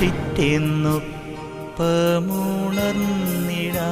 പിറ്റേന്നൊപ്പമുണർന്നിടാ.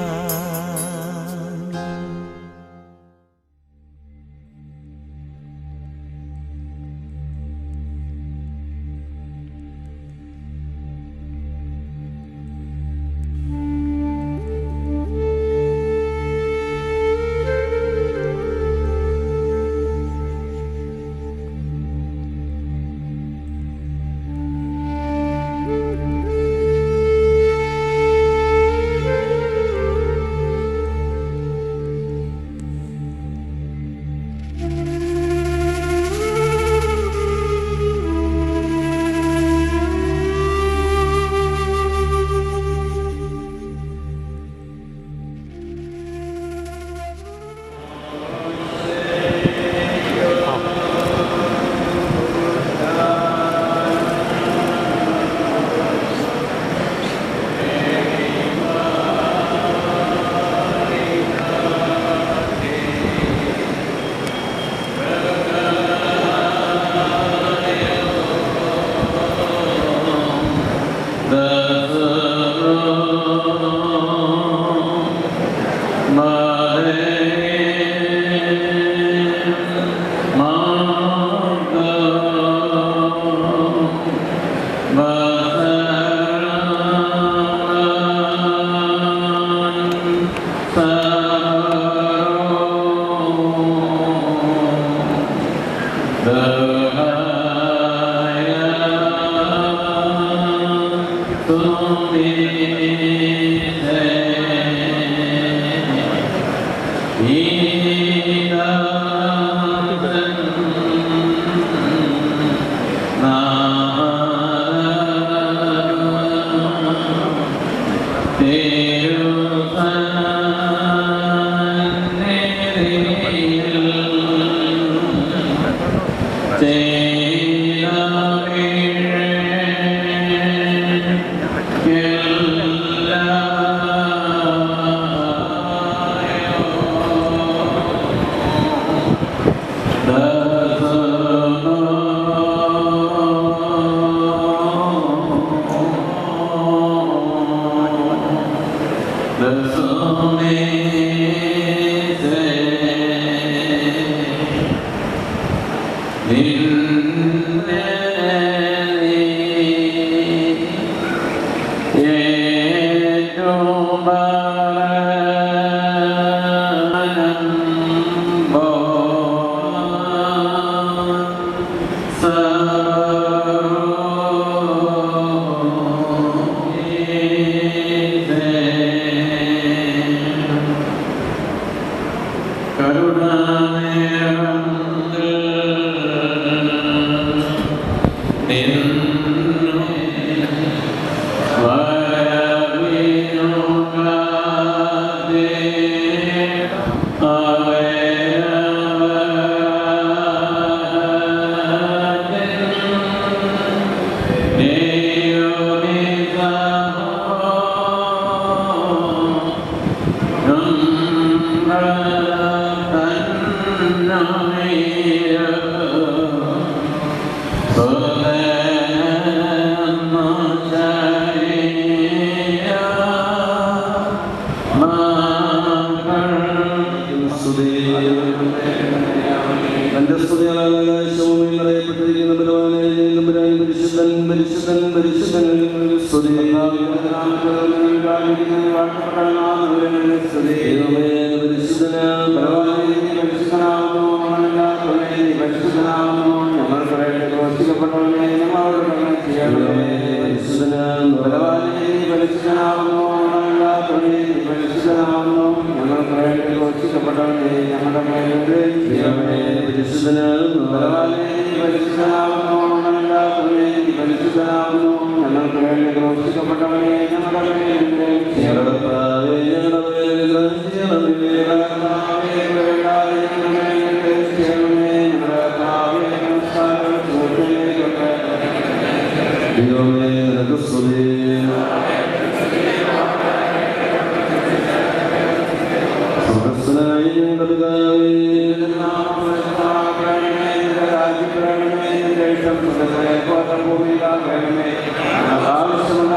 ഭൂമിയിലാകണമേ. ആവശ്യമുള്ള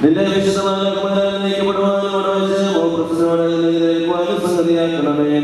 നിന്റെ വിശുദ്ധമായ സംഗതിയാക്കണമേ.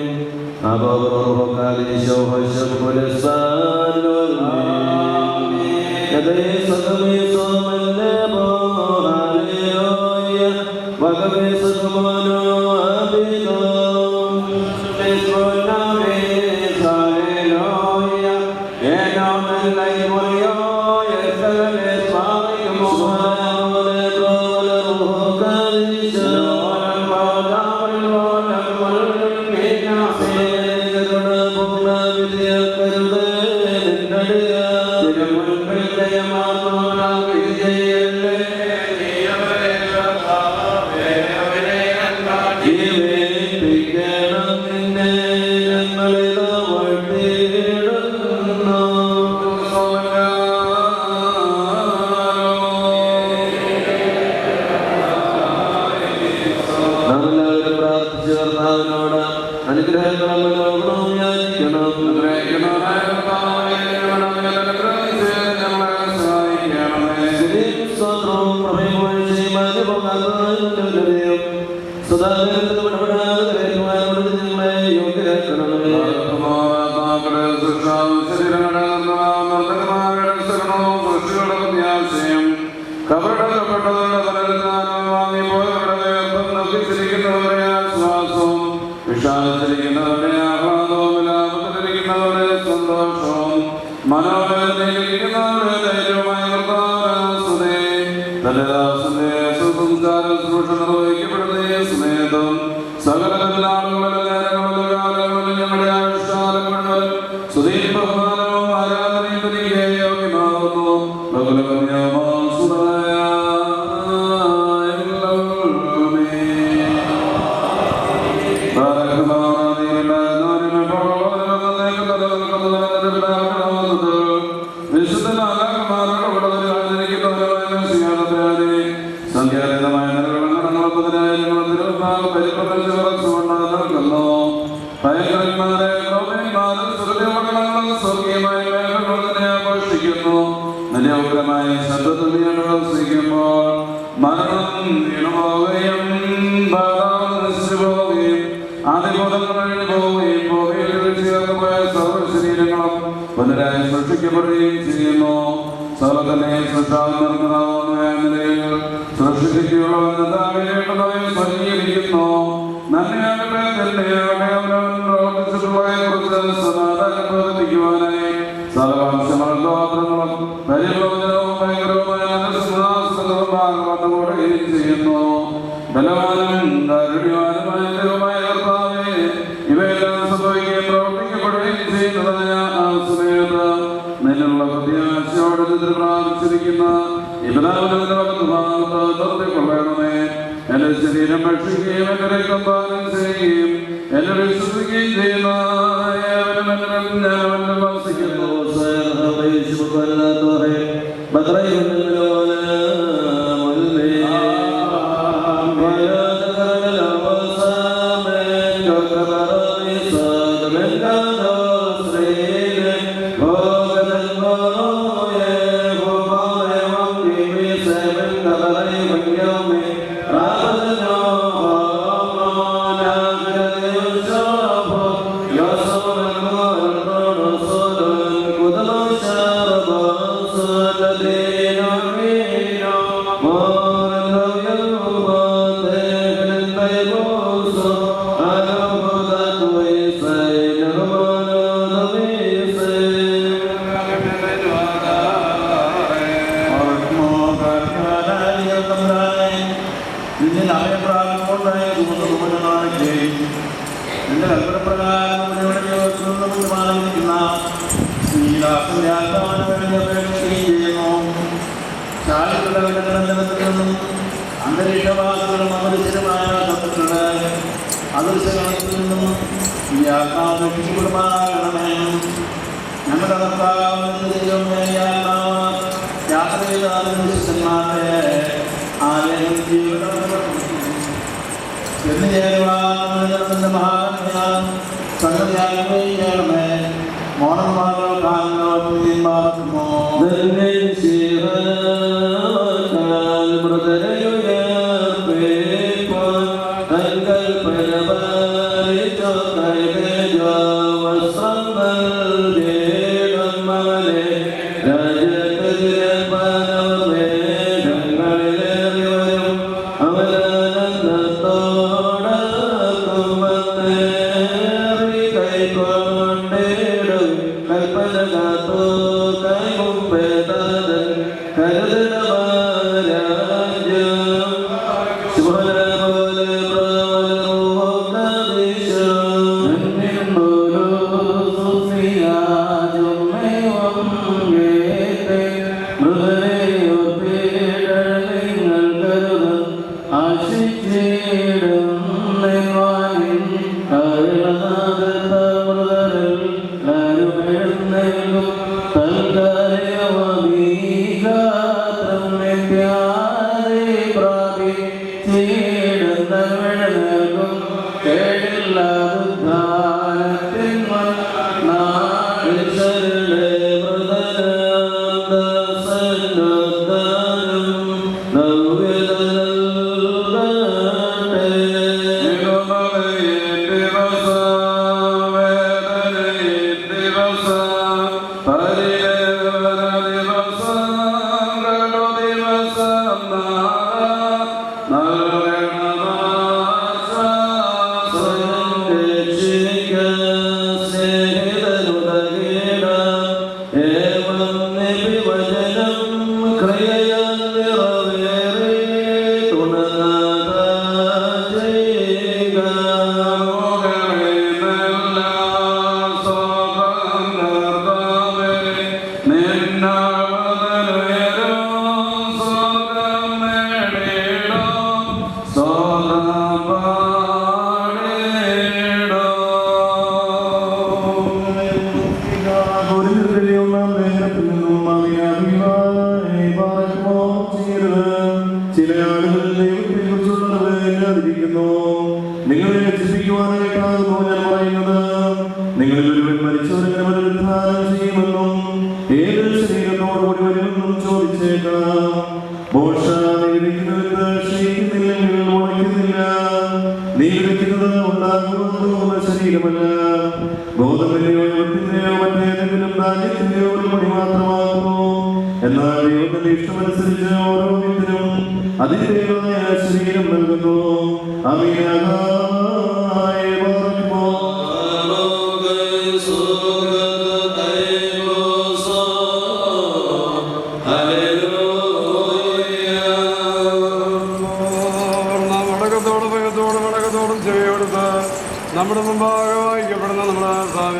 നമ്മുടെ മുമ്പാകെ വായിക്കപ്പെടുന്ന നമ്മുടെ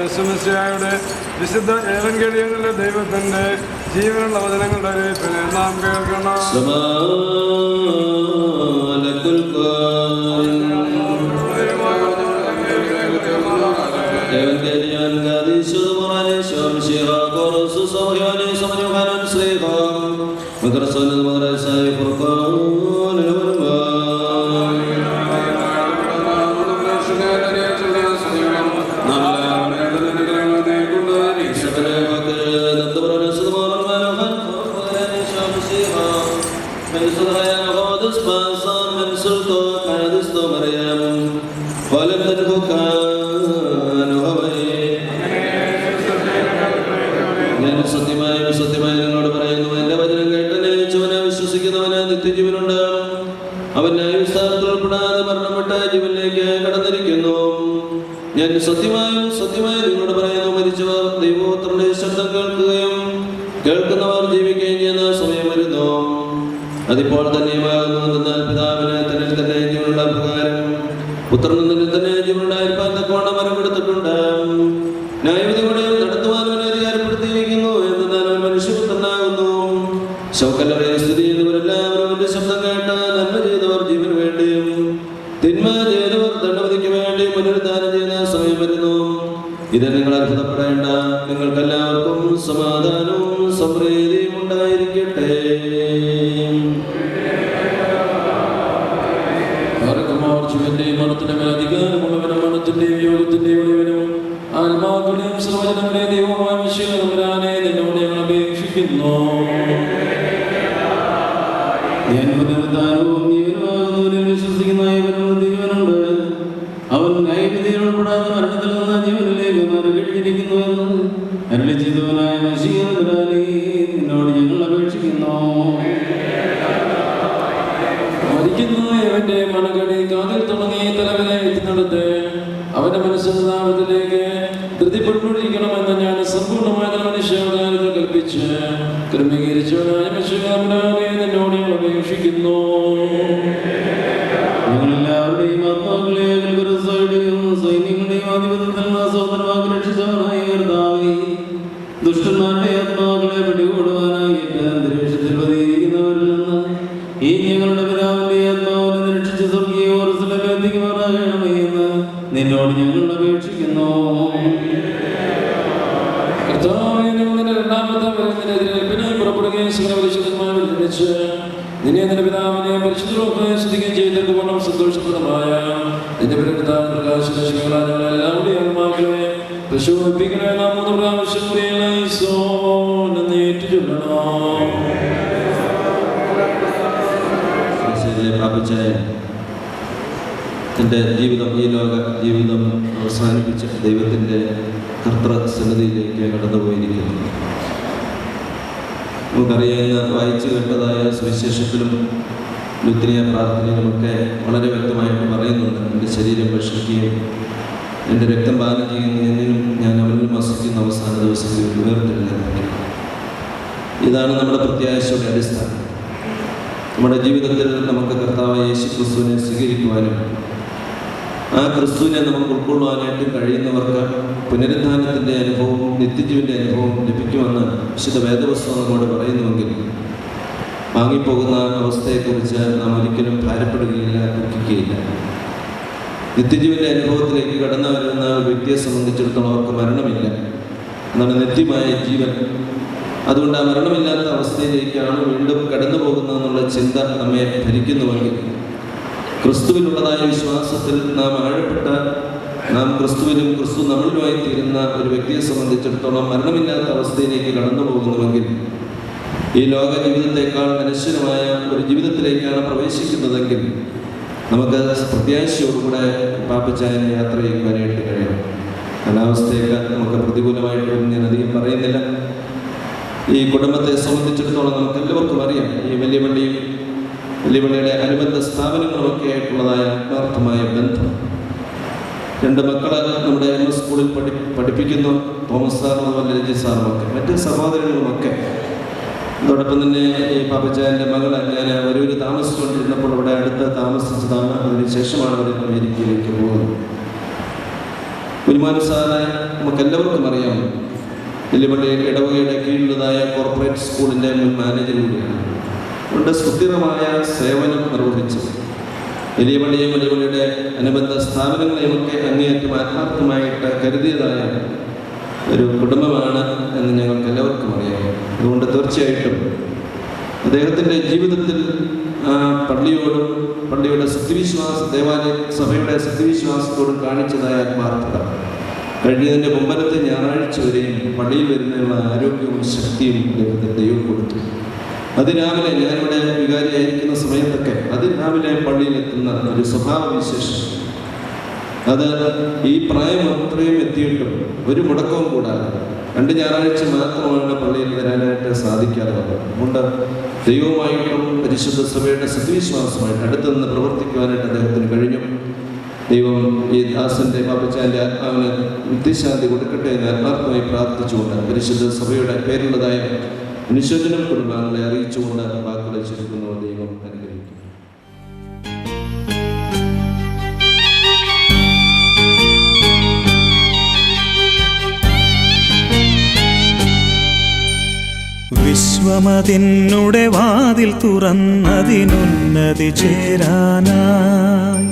യേശുമിശിഹായുടെ വിശുദ്ധ ഏവൻഗേലിയങ്ങളിലെ ദൈവത്തിന്റെ ജീവനുള്ള വചനങ്ങളുടെ അറിയിപ്പിനെ നാം കേൾക്കണം. സത്യമായി നിങ്ങളോട് പറയുന്നു, എന്റെ വചനം കേട്ടവനെ വിശ്വസിക്കുന്നവന് നിത്യജീവനുണ്ട്. അവൻ ന്യായവിസ്താരത്തിൽ ഉൾപ്പെടാതെ മരണപ്പെട്ട ജീവനിലേക്ക് കടന്നിരിക്കുന്നു. ഞാൻ സത്യമായി നിങ്ങളോട് പറയുന്നു, മരിച്ചവർ ദൈവപുത്രന്റെ ശബ്ദം കേൾക്കുകയും കേൾക്കുന്നവർ ജീവിക്കുകയും ചെയ്യുന്ന സമയം വരുന്നു. അതിപ്പോൾ തന്നെയുമാകുന്നു. എന്നാൽ പിതാവിന് തന്നിൽ തന്നെ ജീവനുള്ള പ്രകാരം പുത്രനും തന്നിൽ തന്നെ ജീവനുണ്ടായിരിക്കാൻ തക്കവണ്ണം വരം കൊടുത്തിട്ടുണ്ട്. ന്യായവിധി കൂടെ നടത്തുവാൻ അവനെ അധികാരപ്പെടുത്തിയിരിക്കുന്നു. എന്നാൽ അവൻ മനുഷ്യപുത്രനാകുന്നു. ശൗക്കല്ലറയെ സ്ഥിതി ചെയ്യുന്നവരെല്ലാവരും അവന്റെ ശബ്ദം കേട്ട് നന്മ ചെയ്തവർ ജീവന് വേണ്ടിയും തിന്മ ചെയ്തവർ ദണ്ഡവിധിക്ക് വേണ്ടിയും പുനരുദ്ധാനം ചെയ്യുന്ന സമയം വരുന്നു. ഇത് നിങ്ങൾ അത്ഭുതപ്പെടേണ്ട. നിങ്ങൾക്കെല്ലാവർക്കും സമാധാനവും സമൃദ്ധിയും ഉണ്ടായിരിക്കട്ടെ. ജീവന്റെയും മരണത്തിന്റെ മേൽ അധികാരമുള്ളവനും മരണത്തിന്റെയും യോഗത്തിന്റെയും ഒളിവനും ആത്മാക്കളുടെയും സർവജനങ്ങളുടെയും ദൈവമായ മിശിഹായെ നിന്നോട് ഞങ്ങൾ അപേക്ഷിക്കുന്നു. ഞാൻ പുനരുദ്ധാനവും ജീവനുമാകുന്നവനിൽ വിശ്വസിക്കുന്ന ഏവനും ജീവനുണ്ട്. അവൻ ന്യായവിധിയിൽ ഉൾപ്പെടാതെ മരണത്തിൽ നിന്ന് ജീവനിലേക്ക് മറുകഴിഞ്ഞിരിക്കുന്നുവെന്ന് അരുളി ചെയ്തവനായ മിശിഹായെ നിന്നോട് ഞങ്ങൾ അപേക്ഷിക്കുന്നു. മരിക്കുന്നവന്റെ മണകടി കാതിൽ തുടങ്ങി തലവരെ എത്തുന്നിടത്ത് അവന്റെ മനസ്സനാമത്തിലേക്ക് ധൃതിപ്പെട്ടുകൊണ്ടിരിക്കണമെന്ന് ഞാൻ സമ്പൂർണ്ണമായ മനുഷ്യാവതാരത്തിൽ കൽപ്പിച്ച് ക്രമീകരിച്ചവനായ മിശിഹായെ നിന്നോട് ഞങ്ങൾ അപേക്ഷിക്കുന്നു. ഞങ്ങളെല്ലാവരുടെയും ആത്മാക്കളെ സൈന്യങ്ങളുടെയും ആധിപത്യത്തിൽ സോദരവാക്ക് രക്ഷിച്ചവനായ കർത്താവേ, ദുഷ്ടന്മാരുടെ ആത്മാക്കളെ പിടികൂടുവാനായിട്ട് അന്തരീക്ഷത്തിൽ പതിയിരിക്കുന്നവരിൽ നിന്ന് ഈ ഞങ്ങളുടെ പിതാവിന്റെ ആത്മാവിനെ രക്ഷിച്ച് സ്വർഗീയ ഓർസലെത്തിക്കുമാറാകണമേ എന്ന് നിന്നോട് ഞങ്ങൾ അപേക്ഷിക്കുന്നു. കർത്താവേ, ഞങ്ങൾ നിന്റെ രണ്ടാമത്തെ വരവിനെതിരെ പുറപ്പെടുകയും സകലപരിശുദ്ധന്മാരെ വിളിച്ച് നിന്നെ നിന്റെ പിതാവിനെ പരിശുദ്ധമായി സ്തുതിക്കുകയും ചെയ്തത് ഗുണം സന്തോഷപ്രദമായ നിന്റെ പ്രകാശങ്ങളാൽ ഞങ്ങളെല്ലാവരുടെയും ആത്മാക്കളെ പ്രശോഭിപ്പിക്കണേ. നാം 3 പ്രാവശ്യം തൻ്റെ ജീവിതം, ഈ ലോക ജീവിതം അവസാനിപ്പിച്ച് ദൈവത്തിൻ്റെ കർത്തൃസന്നിധിയിലേക്ക് കടന്നുപോയിരിക്കുന്നു. നമുക്കറിയാവുന്ന വായിച്ചു കേട്ടതായ സുവിശേഷത്തിലും ലുത്രിയ പ്രാർത്ഥനയിലുമൊക്കെ വളരെ വ്യക്തമായിട്ട് പറയുന്നുണ്ട്, എൻ്റെ ശരീരം ഭക്ഷിക്കുകയും എൻ്റെ രക്തം പാനം ചെയ്യുന്നതിനും ഞാൻ അവനിൽ വസിക്കുന്ന അവസാന ദിവസത്തിൽ ഉയർത്തെഴുന്നേൽക്കും. ഇതാണ് നമ്മുടെ പ്രത്യാശയുടെ അടിസ്ഥാനം. നമ്മുടെ ജീവിതത്തിൽ നമുക്ക് കർത്താവായ യേശു ക്രിസ്തുവിനെ സ്വീകരിക്കുവാനും ആ ക്രിസ്തുവിനെ നമുക്ക് ഉൾക്കൊള്ളുവാനായിട്ട് കഴിയുന്നവർക്ക് പുനരുദ്ധാനത്തിൻ്റെ അനുഭവവും നിത്യജീവൻ്റെ അനുഭവവും ലഭിക്കുമെന്ന് വിശുദ്ധ വേദപുസ്തകം നമ്മോട് പറയുന്നുവെങ്കിൽ വാങ്ങിപ്പോകുന്ന അവസ്ഥയെക്കുറിച്ച് നാം ഒരിക്കലും ഭാരപ്പെടുകയില്ല, ദുഃഖിക്കുകയില്ല. നിത്യജീവൻ്റെ അനുഭവത്തിലേക്ക് കടന്നു വരുന്ന ഒരു വ്യക്തിയെ സംബന്ധിച്ചിടത്തോളം അവർക്ക് മരണമില്ല, എന്നാണ് നിത്യമായ ജീവൻ. അതുകൊണ്ട് ആ മരണമില്ലാത്ത അവസ്ഥയിലേക്കാണ് വീണ്ടും കടന്നു പോകുന്നതെന്നുള്ള ചിന്ത നമ്മെ ഭരിക്കുന്നുവെങ്കിൽ ക്രിസ്തുവിനുള്ളതായ വിശ്വാസത്തിൽ നാം ആഴപ്പെട്ട, നാം ക്രിസ്തുവിനും ക്രിസ്തു നമ്മളിലുമായി തീരുന്ന ഒരു വ്യക്തിയെ സംബന്ധിച്ചിടത്തോളം മരണമില്ലാത്ത അവസ്ഥയിലേക്ക് കടന്നു പോകുന്നുവെങ്കിൽ ഈ ലോക ജീവിതത്തെക്കാൾ അനശ്വരമായ ഒരു ജീവിതത്തിലേക്കാണ് പ്രവേശിക്കുന്നതെങ്കിൽ നമുക്ക് പ്രത്യാശയോടുകൂടെ പാപ്പച്ചായൻ യാത്ര ചെയ്യുവാനായിട്ട് കഴിയും. കാലാവസ്ഥയൊക്കെ നമുക്ക് പ്രതികൂലമായിട്ടൊന്നും ഞാൻ അധികം പറയുന്നില്ല. ഈ കുടുംബത്തെ സംബന്ധിച്ചിടത്തോളം നമുക്ക് എല്ലാവർക്കും അറിയാം, ഈ വലിയ പള്ളിയുടെ അനുബന്ധ സ്ഥാപനങ്ങളുമൊക്കെ ആയിട്ടുള്ളതായ ആത്മാർത്ഥമായ ബന്ധം. 2 മക്കളെ നമ്മുടെ MS സ്കൂളിൽ പഠിപ്പിക്കുന്നു, തോമസ് സാറും അതുപോലെ രജി സാറുമൊക്കെ, മറ്റ് സഹോദരങ്ങളുമൊക്കെ. അതോടൊപ്പം തന്നെ ഈ പാപ്പച്ചായൻ്റെ മകൾ ഞാൻ വരൂര് താമസിച്ചുകൊണ്ടിരുന്നപ്പോൾ ഇവിടെ അടുത്ത് താമസിച്ചതാണ്. അതിനുശേഷമാണ് അവർ അമേരിക്കയിലേക്ക് പോകുന്നത്. കുഞ്ഞുമാൻ സാറെ നമുക്കെല്ലാവർക്കും അറിയാം, വെല്ലുപള്ളി ഇടവകയുടെ കീഴിലുള്ളതായ കോർപ്പറേറ്റ് സ്കൂളിൻ്റെ മുൻ മാനേജർ കൂടിയാണ്. അവരുടെ സുസ്ഥിരമായ സേവനം നിർവഹിച്ചു വെല്ലുപള്ളിയുടെ അനുബന്ധ സ്ഥാപനങ്ങളെയുമൊക്കെ അങ്ങേയറ്റം ആത്മാർത്ഥമായിട്ട് കരുതിയതായ ഒരു കുടുംബമാണ് എന്ന് ഞങ്ങൾക്ക് എല്ലാവർക്കും അറിയാം. അതുകൊണ്ട് തീർച്ചയായിട്ടും അദ്ദേഹത്തിൻ്റെ ജീവിതത്തിൽ പള്ളിയോടും പള്ളിയുടെ സത്യവിശ്വാസ സഭയുടെ സത്യവിശ്വാസത്തോടും കാണിച്ചതായ ആത്മാർത്ഥത കഴിഞ്ഞതിൻ്റെ മുമ്പത്തെ ഞായറാഴ്ച വരെയും പള്ളിയിൽ വരുന്നതിനുള്ള ആരോഗ്യവും ശക്തിയും അദ്ദേഹത്തിന് ദൈവം കൊടുത്തു. അതിരാവിലെ ഞാനിവിടെ വികാരിയായിരിക്കുന്ന സമയത്തൊക്കെ അതിരാവിലെ പള്ളിയിലെത്തുന്ന ഒരു സ്വഭാവവിശേഷം, അത് ഈ പ്രായം അത്രയും എത്തിയിട്ടും ഒരു മുടക്കവും കൂടാതെ 2 ഞായറാഴ്ച മാത്രമാണ് പള്ളിയിൽ വരാനായിട്ട് സാധിക്കാതെ വന്നത്. അതുകൊണ്ട് ദൈവവുമായിട്ടും പരിശുദ്ധ സഭയുടെ സത്യവിശ്വാസമായിട്ട് അടുത്തുനിന്ന് പ്രവർത്തിക്കുവാനായിട്ട് അദ്ദേഹത്തിന് കഴിഞ്ഞു. ദൈവം ഈ ദാസന്റെ പാപ്പച്ചാൻ്റെ ആത്മാവിന് നിത്യശാന്തി കൊടുക്കട്ടെ എന്ന് ആത്മാർത്ഥമായി പ്രാർത്ഥിച്ചുകൊണ്ട് പരിശുദ്ധ സഭയുടെ പേരുള്ളതായ അനുശോചനം കുടുംബാംഗങ്ങളെ അറിയിച്ചുകൊണ്ട് വാക്കുകളെ ചുരുക്കുന്നു. ദൈവം അനുഗ്രഹിക്കും. വിശ്വമതിന്നുടെ വാതിൽ തുറന്നതിനുന്നതി ചേരാനായി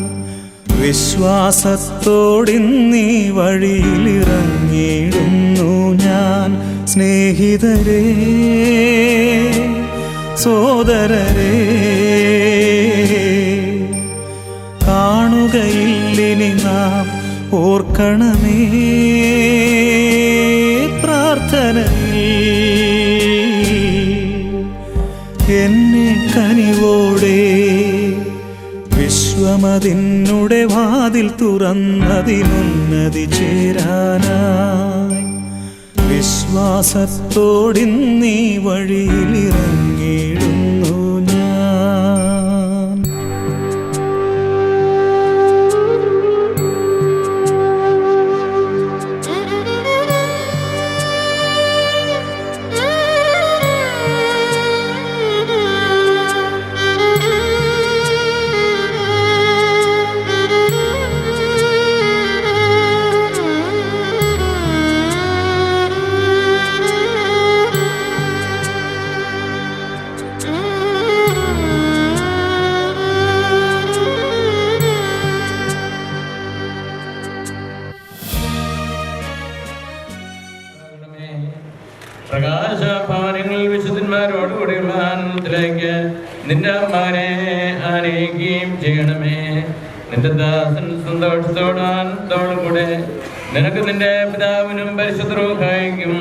വിശ്വാസത്തോടിന്നീ വഴിയിലിറങ്ങിയിടുന്നു ഞാൻ. സ്നേഹിതരേ, സോദരരേ, കാണുകയില്ലിനി നാം ഓർക്കണമേ പ്രാർത്ഥനയിൽ എന്നെ കനിവോടെ. വിശ്വമതിന്നുടെ വാതിൽ തുറന്നതിനുന്നതി ചേരാനായി വിശ്വാസത്തോടിന്നീ വഴിയിലിറങ്ങിയിടുന്നു ഞാൻ. പ്രകാശഭാരങ്ങളിൽ വിശുദ്ധന്മാരോടുകൂടിയുള്ള ആനന്ദത്തിലേക്ക് നിന്റെ മകനെ ആനയിക്കുകയും ചെയ്യണമേ. നിന്റെ ദാസൻ സന്തോഷത്തോടും ആനന്ദത്തോടും കൂടെ നിനക്ക് നിന്റെ പിതാവിനും പരിശുദ്ധ റൂഹായിക്കും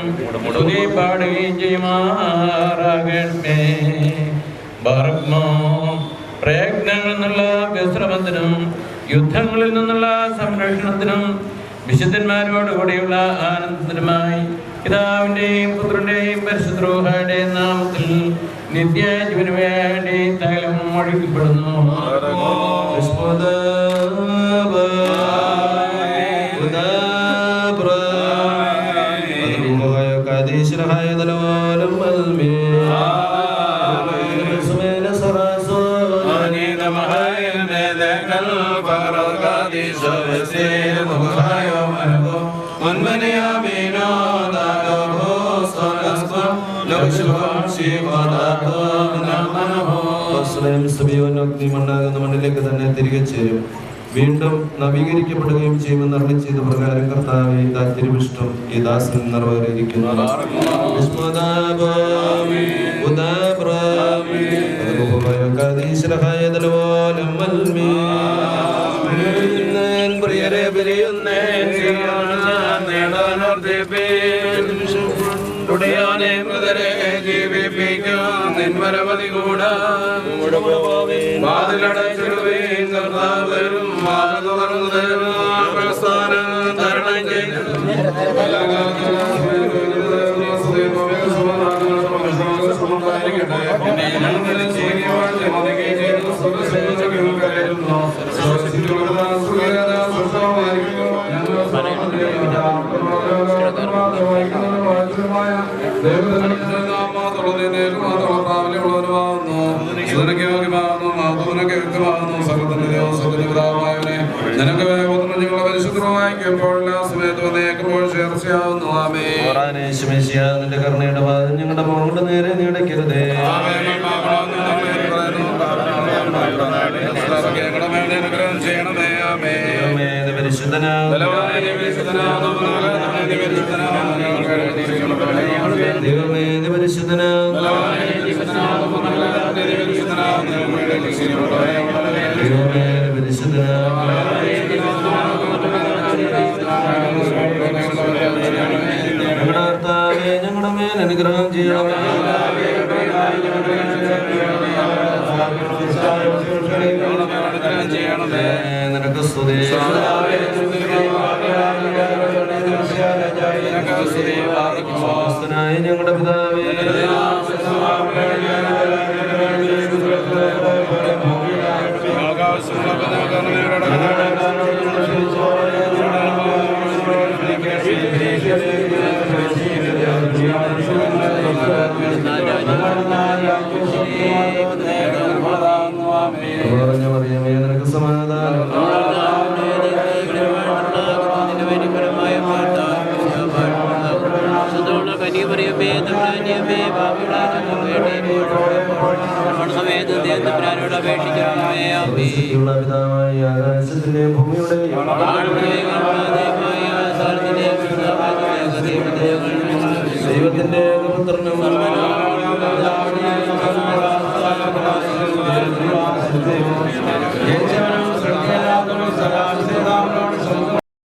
സ്തുതി പാടുകയും ചെയ്യുമാറാകണമേ. ബാറക്മോ. പ്രയത്നങ്ങളിൽ നിന്നുള്ള വിശ്രമത്തിനും യുദ്ധങ്ങളിൽ നിന്നുള്ള സംരക്ഷണത്തിനും വിശുദ്ധന്മാരോടുകൂടിയുള്ള ആനന്ദത്തിനുമായി പിതാവിന്റെയും പുത്രന്റെയും പരിശുദ്ധ റൂഹായുടെയും നാമത്തിൽ നിത്യജീവന് വേണ്ടി തൈലം ഒഴുക്കപ്പെടുന്നു. മണ്ണിലേക്ക് തന്നെ തിരികെ ചേരും, വീണ്ടും നവീകരിക്കപ്പെടുകയും ചെയ്യുമെന്ന് അരുളി ചെയ്ത പ്രകാരം കർത്താവേ തിരുവിഷ്ടം ഈ ദാസൻ നിറവേറിയിരിക്കുന്നു. പ്രിയരെ ഉടയാനെ മൃതരെ ജീവിപ്പിക്കാം നിൻവരവധി കൂടാം. വാതിലടച്ചിടുവേൻ കർത്താവരും വാതിൽ തുറന്നു തരും പ്രസ്ഥാനം തരണം ചെയ്തു. നിന്റെ കരുണയുടെ വാദം ഞങ്ങളുടെ മോളുടെ നേരെ നീടക്കരുതേ. ഞങ്ങളുടെ മേൽ അനുഗ്രഹം ചെയ്യണമേ. നിനക്ക് സ്തുതി. ഞങ്ങളുടെ പിതാവേ മറിയമേ നിനക്ക് സമാധാനം. കന്യമറിയമേ തമ്പുരാനോട് അപേക്ഷിക്കണമേ. ആമേൻ. പിതാവായ ആകാശത്തിന്റെയും ഭൂമിയുടെയും ദൈവത്തിന്റെ ദൈവത്തിന്റെ ഏകപുത്രനും